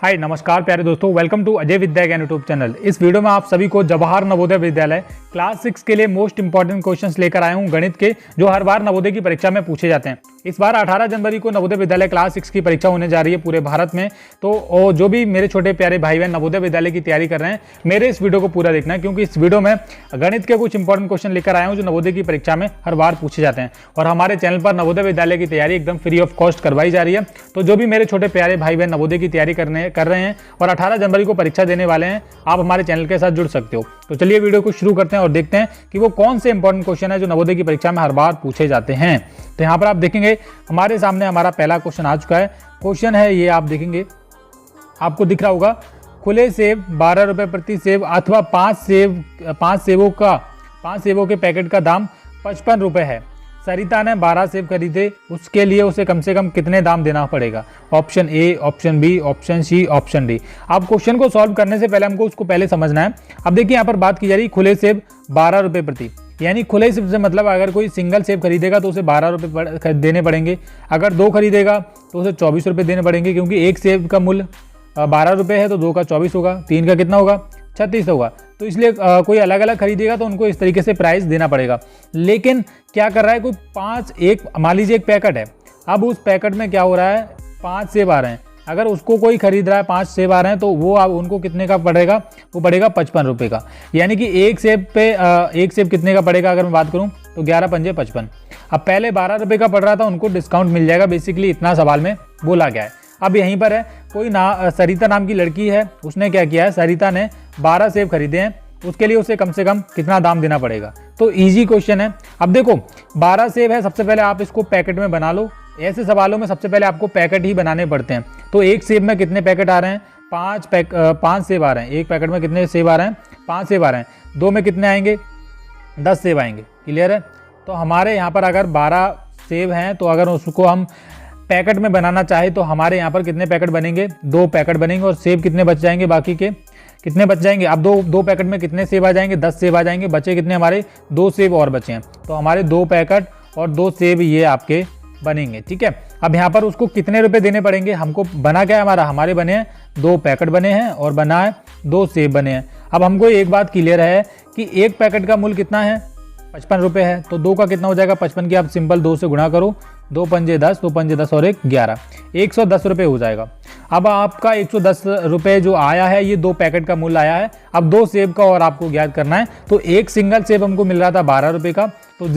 हाय नमस्कार प्यारे दोस्तों, वेलकम टू अजय विद्या ज्ञान यूट्यूब चैनल। इस वीडियो में आप सभी को जवाहर नवोदय विद्यालय क्लास 6 के लिए मोस्ट इंपॉर्टेंट क्वेश्चंस लेकर आया हूं गणित के, जो हर बार नवोदय की परीक्षा में पूछे जाते हैं। इस बार 18 जनवरी को नवोदय विद्यालय क्लास 6 की परीक्षा होने जा रही है पूरे भारत में। तो जो भी मेरे छोटे प्यारे भाई बहन नवोदय विद्यालय की तैयारी कर रहे हैं, मेरे इस वीडियो को पूरा देखना है, क्योंकि इस वीडियो में गणित के कुछ इंपॉर्टेंट क्वेश्चन लेकर आया हूँ जो नवोदय की परीक्षा में हर बार पूछे जाते हैं। और हमारे चैनल पर नवोदय विद्यालय की तैयारी एकदम फ्री ऑफ कॉस्ट करवाई जा रही है। तो जो भी मेरे छोटे प्यारे भाई बहन नवोदय की तैयारी कर रहे हैं और 18 जनवरी को परीक्षा देने वाले हैं, आप हमारे चैनल के साथ जुड़ सकते हो। तो चलिए वीडियो को शुरू करते हैं और देखते हैं कि वो कौन से इंपॉर्टेंट क्वेश्चन है जो नवोदय की परीक्षा में हर बार पूछे जाते हैं। तो यहाँ पर आप देखेंगे हमारे सामने हमारा पहला क्वेश्चन आ चुका है। क्वेश्चन है ये, आप देखेंगे आपको दिख रहा होगा, खुले सेब 12 रुपए प्रति सेब अथवा 5 सेबों के पैकेट का दाम 55 रुपए है। सरिता ने 12 सेब खरीदे, उसके लिए उसे कम से कम कितने दाम देना पड़ेगा? Option A, option B, option C, option D. अब क्वेश्चन को सॉल्व करने से पहले हमको उसको पहले समझना है। अब देखिए यहाँ पर बात की जा रही है खुले सेब 12 रुपए प्रति, यानी खुले सेब से मतलब अगर कोई सिंगल सेब खरीदेगा तो उसे 12 रुपए देने पड़ेंगे। अगर 2 खरीदेगा तो उसे 24 रुपए देने पड़ेंगे, क्योंकि एक सेब का मूल्य 12 रुपए है तो 2 का 24 होगा, 3 का कितना होगा? 36 होगा। तो इसलिए कोई अलग अलग खरीदेगा तो उनको इस तरीके से प्राइस देना पड़ेगा। लेकिन क्या कर रहा है, कोई मान लीजिए एक पैकेट है, अब उस पैकेट में क्या हो रहा है, 5 सेब आ रहे हैं। अगर उसको कोई खरीद रहा है, 5 सेब आ रहे हैं, तो वो अब उनको कितने का पड़ेगा? वो पड़ेगा 55 रुपये का। यानी कि एक सेब कितने का पड़ेगा? अगर मैं बात करूँ तो 11 पंजे 55। अब पहले 12 रुपये का पड़ रहा था, उनको डिस्काउंट मिल जाएगा। बेसिकली इतना सवाल में बोला गया है। अब यहीं पर है, कोई सरिता नाम की लड़की है, उसने क्या किया है, सरिता ने 12 सेब खरीदे हैं, उसके लिए उसे कम से कम कितना दाम देना पड़ेगा? तो इजी क्वेश्चन है। अब देखो 12 सेब है, सबसे पहले आप इसको पैकेट में बना लो। ऐसे सवालों में सबसे पहले आपको पैकेट ही बनाने पड़ते हैं। तो एक सेब में कितने पैकेट आ रहे हैं? 5 सेब आ रहे हैं। एक पैकेट में कितने सेब आ रहे हैं? 5 सेब आ रहे हैं। 2 में कितने आएंगे? 10 सेब आएंगे। क्लियर है? तो हमारे यहाँ पर अगर 12 सेब हैं, तो अगर उसको हम पैकेट में बनाना चाहे तो हमारे यहाँ पर कितने पैकेट बनेंगे? 2 पैकेट बनेंगे। और सेब कितने बच जाएंगे? बाकी के कितने बच जाएंगे? अब दो पैकेट में कितने सेब आ जाएंगे? 10 सेब आ जाएंगे। बचे कितने हमारे? 2 सेब और बचे हैं। तो हमारे 2 पैकेट और 2 सेब ये आपके बनेंगे। ठीक है, अब यहाँ पर उसको कितने रुपए देने पड़ेंगे? हमको बना क्या है हमारे बने हैं 2 पैकेट बने हैं और बना है 2 सेब बने हैं। अब हमको एक बात क्लियर है कि एक पैकेट का मूल्य कितना है? 55 रुपये है। तो 2 का कितना हो जाएगा? 55 की आप सिंपल 2 से गुणा करो, 2 पंजे 10, 2 पंजे 10 और 1 11, 110 रुपये हो जाएगा। अब आपका 110 रुपये जो आया है, ये 2 पैकेट का मूल्य आया है। अब 2 सेब का और आपको ज्ञात करना है। तो एक सिंगल सेब हमको मिल रहा था 12 रुपये का, तो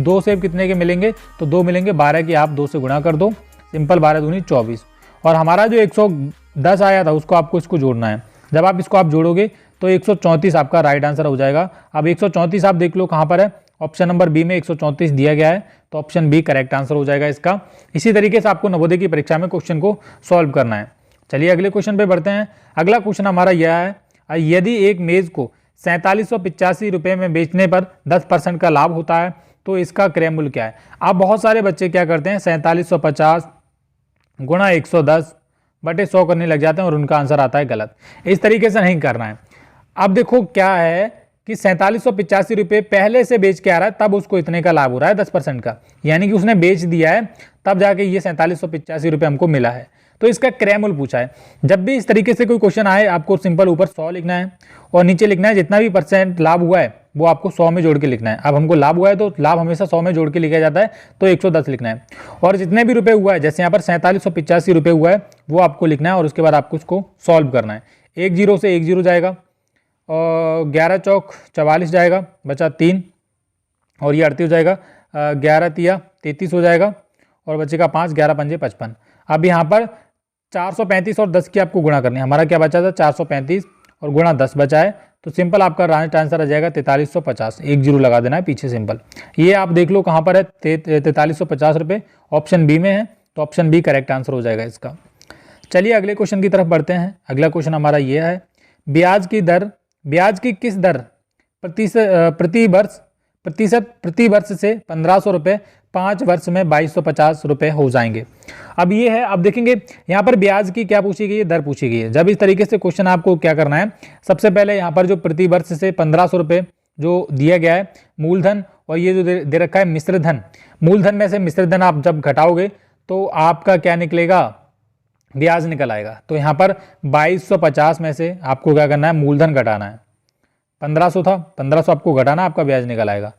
2 सेब कितने के मिलेंगे? तो 2 मिलेंगे। 12 की आप 2 से गुणा कर दो, सिंपल 12 दूनी 24। और हमारा जो 110 आया था उसको आपको इसको जोड़ना है। जब आप इसको जोड़ोगे तो 134 आपका राइट आंसर हो जाएगा। अब 134 आप देख लो कहाँ पर है, ऑप्शन नंबर बी में 134 दिया गया है, तो ऑप्शन बी करेक्ट आंसर हो जाएगा इसका। इसी तरीके से आपको नवोदय की परीक्षा में क्वेश्चन को सॉल्व करना है। चलिए अगले क्वेश्चन पे बढ़ते हैं। अगला क्वेश्चन हमारा यह है, यदि एक मेज को 4785 रुपये में बेचने पर 10% का लाभ होता है तो इसका क्रय मूल्य क्या है? अब बहुत सारे बच्चे क्या करते हैं, 4750 गुणा 110 बटे 100 करने लग जाते हैं और उनका आंसर आता है गलत। इस तरीके से नहीं करना है। अब देखो क्या है कि 4785 रुपये पहले से बेच के आ रहा है, तब उसको इतने का लाभ हो रहा है 10% का, यानी कि उसने बेच दिया है तब जाके ये 4785 रुपये हमको मिला है। तो इसका क्रय मूल्य पूछा है। जब भी इस तरीके से कोई क्वेश्चन आए, आपको सिंपल ऊपर 100 लिखना है और नीचे लिखना है जितना भी परसेंट लाभ हुआ है वो आपको 100 में जोड़ के लिखना है। अब हमको लाभ हुआ है तो लाभ हमेशा 100 में जोड़ के लिखा जाता है, तो 110 लिखना है। और जितने भी रुपए हुआ है, जैसे यहाँ पर 4785 रुपये हुआ है, वो आपको लिखना है और उसके बाद आपको उसको सॉल्व करना है। 1 0 से 1 0 जाएगा और 11 चौक 44 जाएगा, बचा 3 और ये 38 हो जाएगा, 11 तिया 33 हो जाएगा और बचेगा 5, 11 पंजे 55। अब यहाँ पर 435 और 10 की आपको गुणा करनी है। हमारा क्या बचा था? 435 और गुणा 10 बचा है, तो सिंपल आपका राइट आंसर आ जाएगा 4350। 1 0 लगा देना है पीछे सिंपल। ये आप देख लो कहाँ पर है, 4350 रुपये ऑप्शन बी में है, तो ऑप्शन बी करेक्ट आंसर हो जाएगा इसका। चलिए अगले क्वेश्चन की तरफ बढ़ते हैं। अगला क्वेश्चन हमारा ये है, ब्याज की किस दर प्रति वर्ष से 1500 रुपये 5 वर्ष में 2250 रुपये हो जाएंगे। अब ये है, अब देखेंगे यहाँ पर ब्याज की क्या पूछी गई है? दर पूछी गई है। जब इस तरीके से क्वेश्चन आपको क्या करना है, सबसे पहले यहाँ पर जो प्रति वर्ष से 1500 रुपये जो दिया गया है मूलधन, और ये जो दे रखा है मिश्र धन, मूलधन में से मिश्र धन आप जब घटाओगे तो आपका क्या निकलेगा? ब्याज निकल आएगा। तो यहाँ पर 2250 में से आपको क्या करना है, मूलधन घटाना है। 1500 था, 1500 आपको घटाना, आपका ब्याज निकल आएगा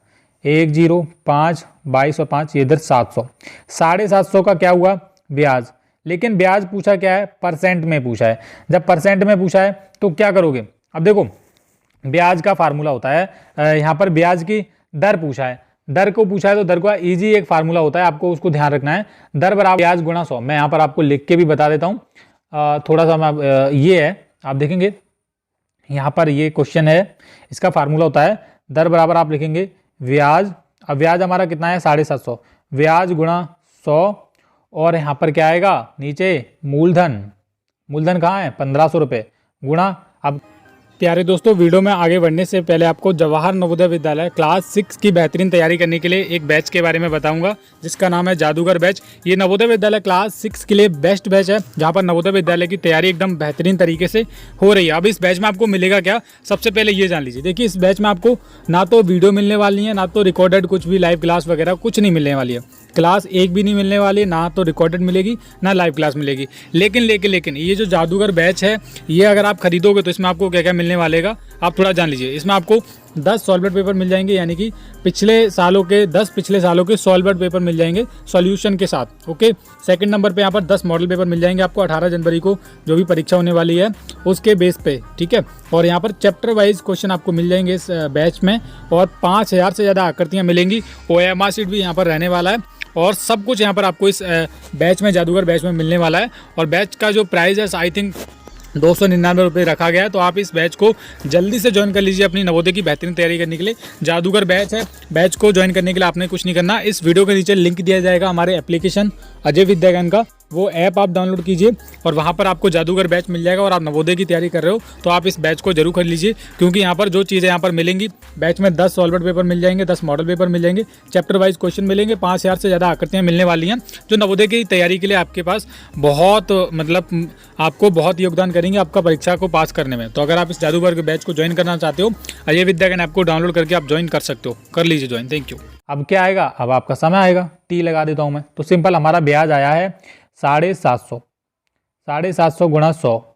105, 2205, ये इधर 700, 750 का क्या हुआ ब्याज। लेकिन ब्याज पूछा क्या है, परसेंट में पूछा है। जब परसेंट में पूछा है तो क्या करोगे, अब देखो ब्याज का फार्मूला होता है, यहाँ पर ब्याज की दर पूछा है, दर को पूछा है तो दर का इजी एक फार्मूला होता है, आपको उसको ध्यान रखना है। दर बराबर ब्याज गुणा 100। मैं यहाँ पर आपको लिख के भी बता देता हूँ, थोड़ा सा मैं ये है, आप देखेंगे यहाँ पर ये क्वेश्चन है, इसका फार्मूला होता है दर बराबर आप लिखेंगे ब्याज, अब ब्याज हमारा कितना है 750, ब्याज गुणा 100, और यहाँ पर क्या आएगा नीचे मूलधन, मूलधन कहाँ है 1500 रुपये, गुणा। अब प्यारे दोस्तों, वीडियो में आगे बढ़ने से पहले आपको जवाहर नवोदय विद्यालय क्लास 6 की बेहतरीन तैयारी करने के लिए एक बैच के बारे में बताऊंगा, जिसका नाम है जादूगर बैच। ये नवोदय विद्यालय क्लास 6 के लिए बेस्ट बैच है, जहां पर नवोदय विद्यालय की तैयारी एकदम बेहतरीन तरीके से हो रही है। अब इस बैच में आपको मिलेगा क्या, सबसे पहले ये जान लीजिए। देखिए, इस बैच में आपको ना तो वीडियो मिलने वाली है, ना तो रिकॉर्डेड कुछ भी लाइव क्लास वगैरह कुछ नहीं मिलने वाली है। क्लास एक भी नहीं मिलने वाली, ना तो रिकॉर्डेड मिलेगी ना लाइव क्लास मिलेगी। लेकिन ये जो जादूगर बैच है, ये अगर आप खरीदोगे तो इसमें आपको क्या क्या मिलने वालेगा आप थोड़ा जान लीजिए। इसमें आपको 10 सॉल्वेड पेपर मिल जाएंगे, यानी कि 10 पिछले सालों के सॉल्वेड पेपर मिल जाएंगे सॉल्यूशन के साथ। ओके, सेकंड नंबर पे यहाँ पर 10 मॉडल पेपर मिल जाएंगे आपको 18 जनवरी को जो भी परीक्षा होने वाली है उसके बेस पे, ठीक है। और यहाँ पर चैप्टर वाइज क्वेश्चन आपको मिल जाएंगे इस बैच में, और 5000 से ज़्यादा आकृतियाँ मिलेंगी। OMR शीट भी यहाँ पर रहने वाला है, और सब कुछ यहाँ पर आपको इस बैच में, जादूगर बैच में मिलने वाला है। और बैच का जो प्राइस है आई थिंक 299 रुपये रखा गया है। तो आप इस बैच को जल्दी से ज्वाइन कर लीजिए अपनी नवोदय की बेहतरीन तैयारी करने के लिए। जादूगर बैच है, बैच को ज्वाइन करने के लिए आपने कुछ नहीं करना, इस वीडियो के नीचे लिंक दिया जाएगा हमारे एप्लीकेशन अजय विद्या ज्ञान का, वो ऐप आप डाउनलोड कीजिए और वहाँ पर आपको जादूगर बैच मिल जाएगा। और आप नवोदय की तैयारी कर रहे हो तो आप इस बैच को जरूर कर लीजिए, क्योंकि यहाँ पर जो चीज़ें यहाँ पर मिलेंगी, बैच में 10 सॉल्वेड पेपर मिल जाएंगे, 10 मॉडल पेपर मिल जाएंगे, चैप्टर वाइज क्वेश्चन मिलेंगे, 5000 से ज़्यादा आकृतियाँ मिलने वाली हैं, जो नवोदय की तैयारी के लिए आपके पास बहुत मतलब आपको बहुत योगदान करेंगे आपका परीक्षा को पास करने में। तो अगर आप इस जादूगर के बैच को ज्वाइन करना चाहते हो, अजय विद्या ज्ञान ऐप को डाउनलोड करके आप ज्वाइन कर सकते हो, कर लीजिए ज्वाइन। Thank you. अब क्या आएगा, अब आपका समय आएगा, टी लगा देता हूँ मैं। तो सिंपल हमारा ब्याज आया है 750 गुणा 100,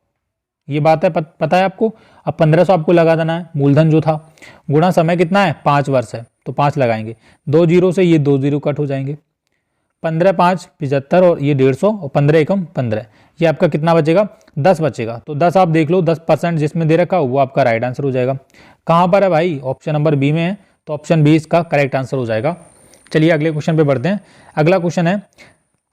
ये बात है पता है आपको। अब 1500 आपको लगा देना है मूलधन जो था, गुणा समय कितना है 5 वर्ष है तो 5 लगाएंगे, 2 जीरो से ये 2 जीरो कट हो जाएंगे, 15 5 75 और ये 150 और 15 एकम 15, ये आपका कितना बचेगा 10 बचेगा। तो 10 आप देख लो, 10% जिसमें दे रखा वो आपका राइट आंसर हो जाएगा। कहाँ पर है भाई, ऑप्शन नंबर बी में है, तो ऑप्शन बी इसका करेक्ट आंसर हो जाएगा। चलिए अगले क्वेश्चन पे बढ़ते हैं।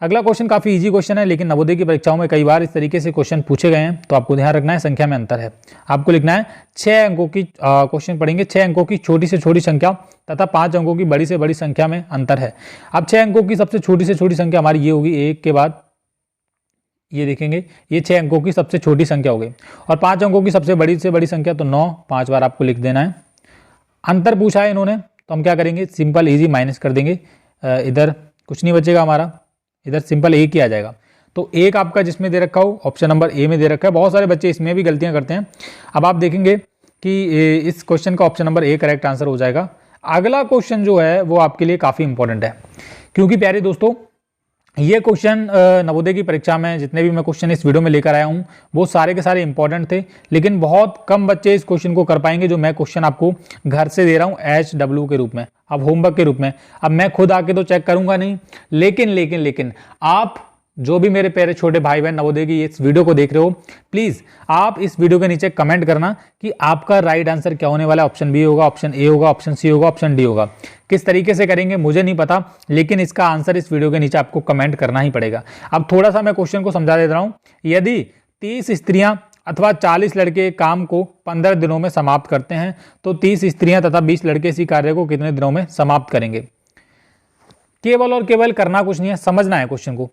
अगला क्वेश्चन काफ़ी इजी क्वेश्चन है, लेकिन नवोदय की परीक्षाओं में कई बार इस तरीके से क्वेश्चन पूछे गए हैं, तो आपको ध्यान रखना है संख्या में अंतर है। आपको लिखना है 6 अंकों की क्वेश्चन पढ़ेंगे, 6 अंकों की छोटी से छोटी संख्या तथा 5 अंकों की बड़ी से बड़ी संख्या में अंतर है। अब 6 अंकों की सबसे छोटी से छोटी संख्या हमारी ये होगी, एक के बाद ये देखेंगे, ये 6 अंकों की सबसे छोटी संख्या हो गई, और 5 अंकों की सबसे बड़ी संख्या तो 9, 5 बार आपको लिख देना है। अंतर पूछा है इन्होंने, तो हम क्या करेंगे, सिंपल इजी माइनस कर देंगे, इधर कुछ नहीं बचेगा हमारा, इधर सिंपल एक ही आ जाएगा। तो एक आपका जिसमें दे रखा हो, ऑप्शन नंबर ए में दे रखा है। बहुत सारे बच्चे इसमें भी गलतियां करते हैं। अब आप देखेंगे कि इस क्वेश्चन का option number A correct answer हो जाएगा। अगला क्वेश्चन जो है वो आपके लिए काफ़ी इंपॉर्टेंट है, क्योंकि प्यारे दोस्तों ये क्वेश्चन नवोदय की परीक्षा में जितने भी मैं क्वेश्चन इस वीडियो में लेकर आया हूँ वो सारे के सारे इंपॉर्टेंट थे, लेकिन बहुत कम बच्चे इस क्वेश्चन को कर पाएंगे जो मैं क्वेश्चन आपको घर से दे रहा हूँ HW के रूप में, अब होमवर्क के रूप में। अब मैं खुद आके तो चेक करूंगा नहीं, लेकिन आप जो भी मेरे प्यारे छोटे भाई बहन नवोदय की इस वीडियो को देख रहे हो, प्लीज आप इस वीडियो के नीचे कमेंट करना कि आपका राइट आंसर क्या होने वाला है। ऑप्शन बी होगा, ऑप्शन ए होगा, ऑप्शन सी होगा, ऑप्शन डी होगा। किस तरीके से करेंगे मुझे नहीं पता, लेकिन इसका आंसर इस वीडियो के नीचे आपको कमेंट करना ही पड़ेगा। अब थोड़ा सा मैं क्वेश्चन को समझा देता हूं। यदि 30 स्त्रियां अथवा 40 लड़के काम को 15 दिनों में समाप्त करते हैं, तो 30 स्त्रियां तथा 20 लड़के इसी कार्य को कितने दिनों में समाप्त करेंगे। केवल और केवल करना कुछ नहीं है, समझना है क्वेश्चन को।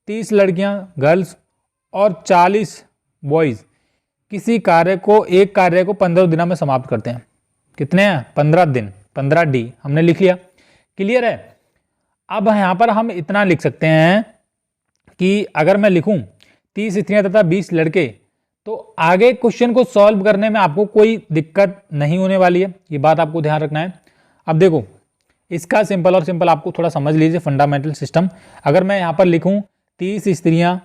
30 लड़कियां गर्ल्स और 40 बॉयज किसी एक कार्य को 15 दिनों में समाप्त करते हैं। कितने हैं 15 दिन, 15 डी हमने लिख लिया, क्लियर है। अब यहां पर हम इतना लिख सकते हैं कि अगर मैं लिखूं 30 स्त्रियां तथा 20 लड़के, तो आगे क्वेश्चन को सॉल्व करने में आपको कोई दिक्कत नहीं होने वाली है, ये बात आपको ध्यान रखना है। अब देखो इसका सिंपल और सिंपल आपको थोड़ा समझ लीजिए फंडामेंटल सिस्टम। अगर मैं यहां पर लिखूं 30 स्त्रियां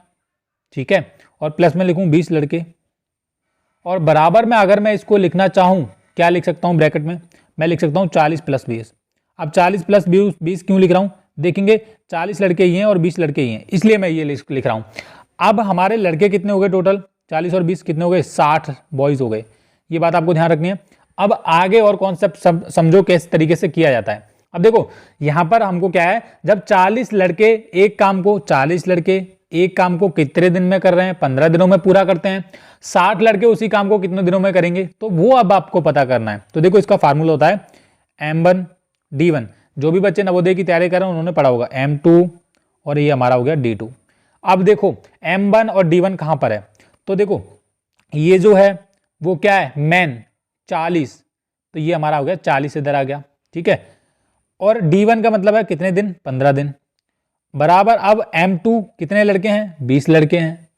ठीक है, और प्लस में लिखूँ 20 लड़के, और बराबर में अगर मैं इसको लिखना चाहूँ क्या लिख सकता हूँ ब्रैकेट में, मैं लिख सकता हूँ 40 + 20। अब 40 + 20 क्यों लिख रहा हूँ, देखेंगे 40 लड़के ही हैं और 20 लड़के ही हैं, इसलिए मैं ये लिख रहा हूँ। अब हमारे लड़के कितने हो गए टोटल, 40 और 20 कितने हो गए, 60 बॉयज़ हो गए। ये बात आपको ध्यान रखनी है। अब आगे और कॉन्सेप्ट सब समझो किस तरीके से किया जाता है। अब देखो यहाँ पर हमको क्या है, जब 40 लड़के एक काम को 40 लड़के एक काम को कितने दिन में कर रहे हैं, 15 दिनों में पूरा करते हैं। 60 लड़के उसी काम को कितने दिनों में करेंगे, तो वो अब आपको पता करना है। तो देखो इसका फार्मूला होता है M1 D1। जो भी बच्चे नवोदय की तैयारी कर रहे हैं उन्होंने पढ़ा होगा M2, और ये हमारा हो गया D2। अब देखो M1 और D1 कहां पर है, तो देखो ये जो है वो क्या है, मैन 40, तो ये हमारा हो गया 40 इधर आ गया, ठीक है। और D1 का मतलब है कितने दिन, 15 दिन, बराबर। अब M2 कितने लड़के हैं, 20 लड़के हैं,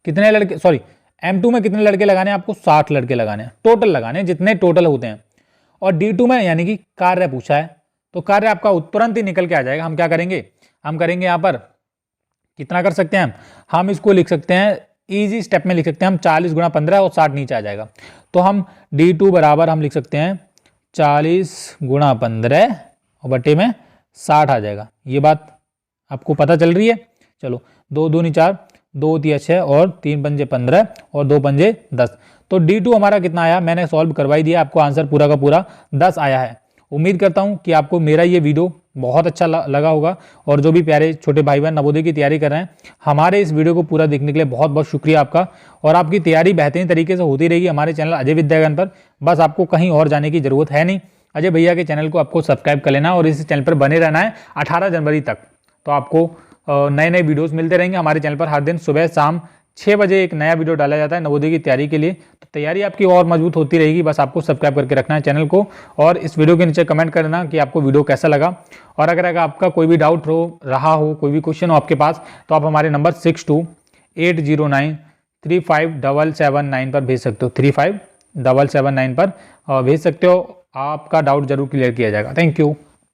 कितने लड़के, सॉरी M2 में कितने लड़के लगाने हैं आपको, 60 लड़के लगाने हैं, टोटल लगाने हैं जितने टोटल होते हैं। और D2 में यानी कि कार्य पूछा है, तो कार्य आपका तुरंत ही निकल के आ जाएगा। हम क्या करेंगे, हम करेंगे यहाँ पर कितना कर सकते हैं हम इसको लिख सकते हैं इजी स्टेप में लिख सकते हैं हम 40 × 15 और 60 नीचे आ जाएगा। तो हम D2 बराबर हम लिख सकते हैं 40 × 15 और बटे में 60 आ जाएगा। ये बात आपको पता चल रही है। चलो 2 दूनी 4, 2 तिया 6 और 3 पंजे 15 और 2 पंजे 10। तो D2 हमारा कितना आया, मैंने सॉल्व करवाई दिया, आपको आंसर पूरा का पूरा 10 आया है। उम्मीद करता हूं कि आपको मेरा ये वीडियो बहुत अच्छा लगा होगा। और जो भी प्यारे छोटे भाई बहन नवोदय की तैयारी कर रहे हैं, हमारे इस वीडियो को पूरा देखने के लिए बहुत बहुत शुक्रिया आपका। और आपकी तैयारी बेहतरीन तरीके से होती रहेगी हमारे चैनल अजय विद्या ज्ञान पर। बस आपको कहीं और जाने की जरूरत है नहीं, अजय भैया के चैनल को आपको सब्सक्राइब कर लेना और इस चैनल पर बने रहना है 18 जनवरी तक। तो आपको नए नए वीडियोस मिलते रहेंगे हमारे चैनल पर। हर दिन सुबह शाम 6 बजे एक नया वीडियो डाला जाता है नवोदय की तैयारी के लिए। तो तैयारी आपकी और मजबूत होती रहेगी, बस आपको सब्सक्राइब करके रखना है चैनल को। और इस वीडियो के नीचे कमेंट करना कि आपको वीडियो कैसा लगा। और अगर आपका कोई भी डाउट हो रहा हो, कोई भी क्वेश्चन हो आपके पास, तो आप हमारे नंबर 6280935779 पर भेज सकते हो, 35779 पर भेज सकते हो। आपका डाउट जरूर क्लियर किया जाएगा। Thank you.